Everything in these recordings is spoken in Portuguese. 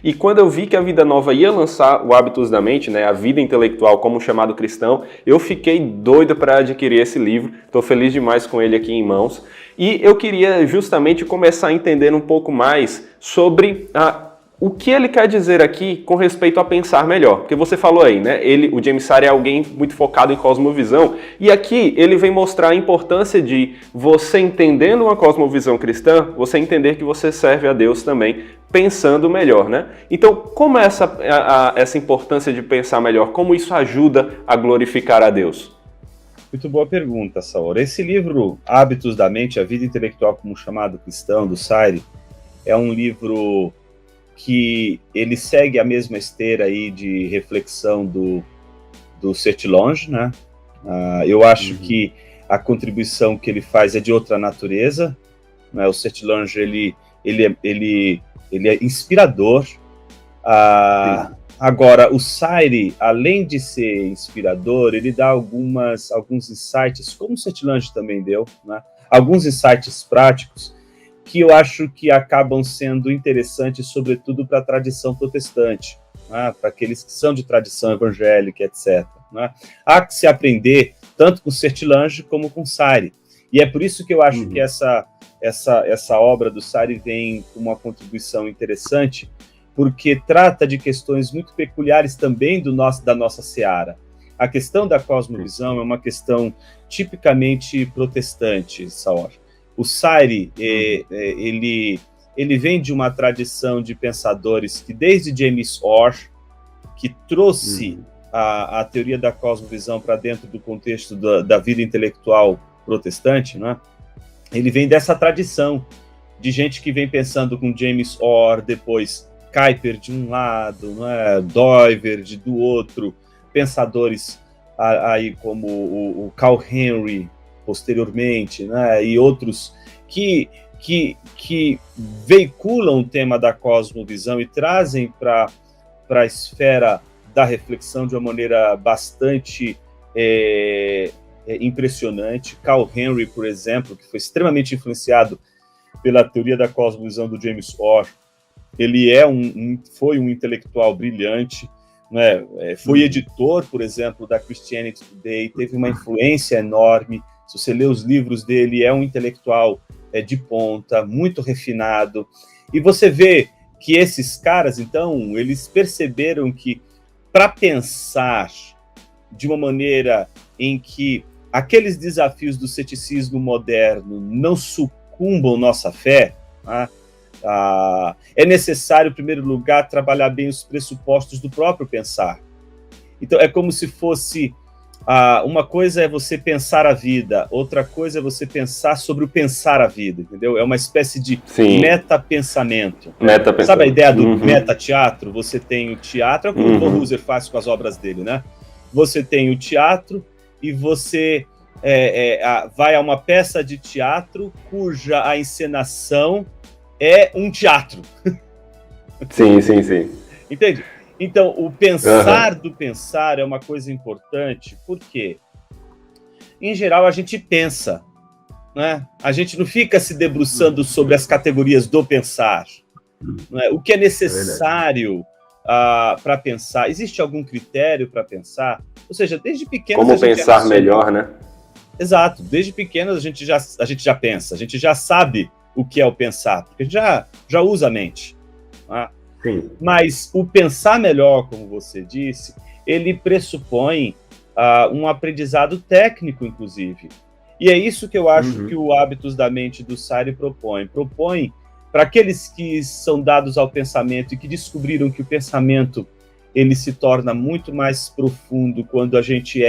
E quando eu vi que a Vida Nova ia lançar o Hábitos da Mente, né, a vida intelectual como chamado cristão, eu fiquei doido para adquirir esse livro. Estou feliz demais com ele aqui em mãos. E eu queria justamente começar a entender um pouco mais sobre o que ele quer dizer aqui com respeito a pensar melhor. Porque você falou aí, né? O James Sire é alguém muito focado em cosmovisão. E aqui ele vem mostrar a importância de você entendendo uma cosmovisão cristã, você entender que você serve a Deus também pensando melhor, né? Então, como é essa importância de pensar melhor? Como isso ajuda a glorificar a Deus? Muito boa pergunta, Saor. Esse livro, Hábitos da Mente, a vida intelectual como chamado cristão, do Sire, é um livro que ele segue a mesma esteira aí de reflexão do Sertillanges, né? Eu acho que a contribuição que ele faz é de outra natureza, né? O Sertillanges, ele é inspirador. Agora, o Sire, além de ser inspirador, ele dá alguns insights, como o Sertillanges também deu, né? Alguns insights práticos que eu acho que acabam sendo interessantes, sobretudo para a tradição protestante, né? Para aqueles que são de tradição evangélica, etc. Né? Há que se aprender tanto com Sertillanges como com Sire. E é por isso que eu acho que essa obra do Sire vem com uma contribuição interessante, porque trata de questões muito peculiares também da nossa seara. A questão da cosmovisão é uma questão tipicamente protestante, Saor. O Sire, ele vem de uma tradição de pensadores que, desde James Orr, que trouxe a teoria da cosmovisão para dentro do contexto da vida intelectual protestante, né? Ele vem dessa tradição de gente que vem pensando com James Orr, depois Kuyper de um lado, né? Doiverd do outro, pensadores aí como o Carl Henry, posteriormente, né, e outros que veiculam o tema da cosmovisão e trazem para a esfera da reflexão de uma maneira bastante impressionante. Carl Henry, por exemplo, que foi extremamente influenciado pela teoria da cosmovisão do James Orr, ele foi um intelectual brilhante, né? Foi editor, por exemplo, da Christianity Today, teve uma influência enorme. Se você lê os livros dele, é um intelectual de ponta, muito refinado. E você vê que esses caras, então, eles perceberam que para pensar de uma maneira em que aqueles desafios do ceticismo moderno não sucumbam nossa fé, né, é necessário, em primeiro lugar, trabalhar bem os pressupostos do próprio pensar. Então, é como se fosse... uma coisa é você pensar a vida, outra coisa é você pensar sobre o pensar a vida, entendeu? É uma espécie de metapensamento. Sabe a ideia do metateatro? Você tem o teatro, é o que o Von Husserl faz com as obras dele, né? Você tem o teatro e você vai a uma peça de teatro cuja a encenação é um teatro. Sim. Entende? Então, o pensar do pensar é uma coisa importante, porque, em geral, a gente pensa, né? A gente não fica se debruçando sobre as categorias do pensar. Né? O que é necessário para pensar? Existe algum critério para pensar? Ou seja, desde pequenos... Como pensar melhor, né? Exato. Desde pequenos a gente já pensa, a gente já sabe o que é o pensar, porque a gente já usa a mente. Né? Sim. Mas o pensar melhor, como você disse, ele pressupõe um aprendizado técnico, inclusive. E é isso que eu acho que o Hábitos da Mente do Sire propõe. Propõe para aqueles que são dados ao pensamento e que descobriram que o pensamento ele se torna muito mais profundo quando a gente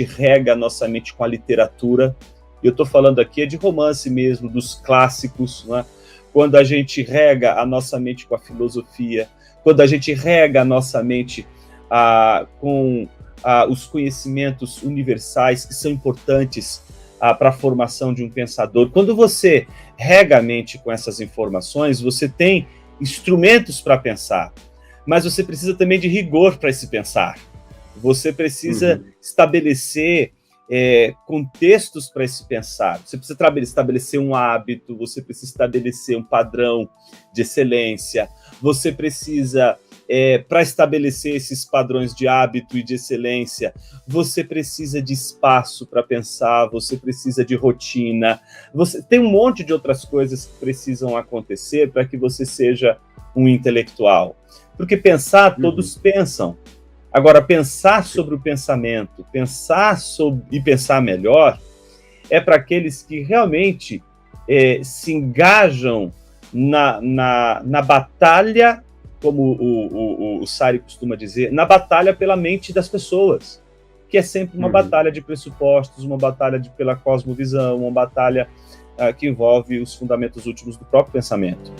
rega a nossa mente com a literatura. Eu estou falando aqui de romance mesmo, dos clássicos, né? Quando a gente rega a nossa mente com a filosofia, quando a gente rega a nossa mente com os conhecimentos universais que são importantes para a formação de um pensador. Quando você rega a mente com essas informações, você tem instrumentos para pensar, mas você precisa também de rigor para esse pensar. Você precisa estabelecer contextos para esse pensar. Você precisa estabelecer um hábito, você precisa estabelecer um padrão de excelência, você precisa, para estabelecer esses padrões de hábito e de excelência, você precisa de espaço para pensar, você precisa de rotina, você tem um monte de outras coisas que precisam acontecer para que você seja um intelectual. Porque pensar, todos pensam. Agora, pensar sobre o pensamento, pensar melhor, é para aqueles que realmente se engajam na batalha, como o Sarri costuma dizer, na batalha pela mente das pessoas, que é sempre uma batalha de pressupostos, uma batalha pela cosmovisão, uma batalha que envolve os fundamentos últimos do próprio pensamento.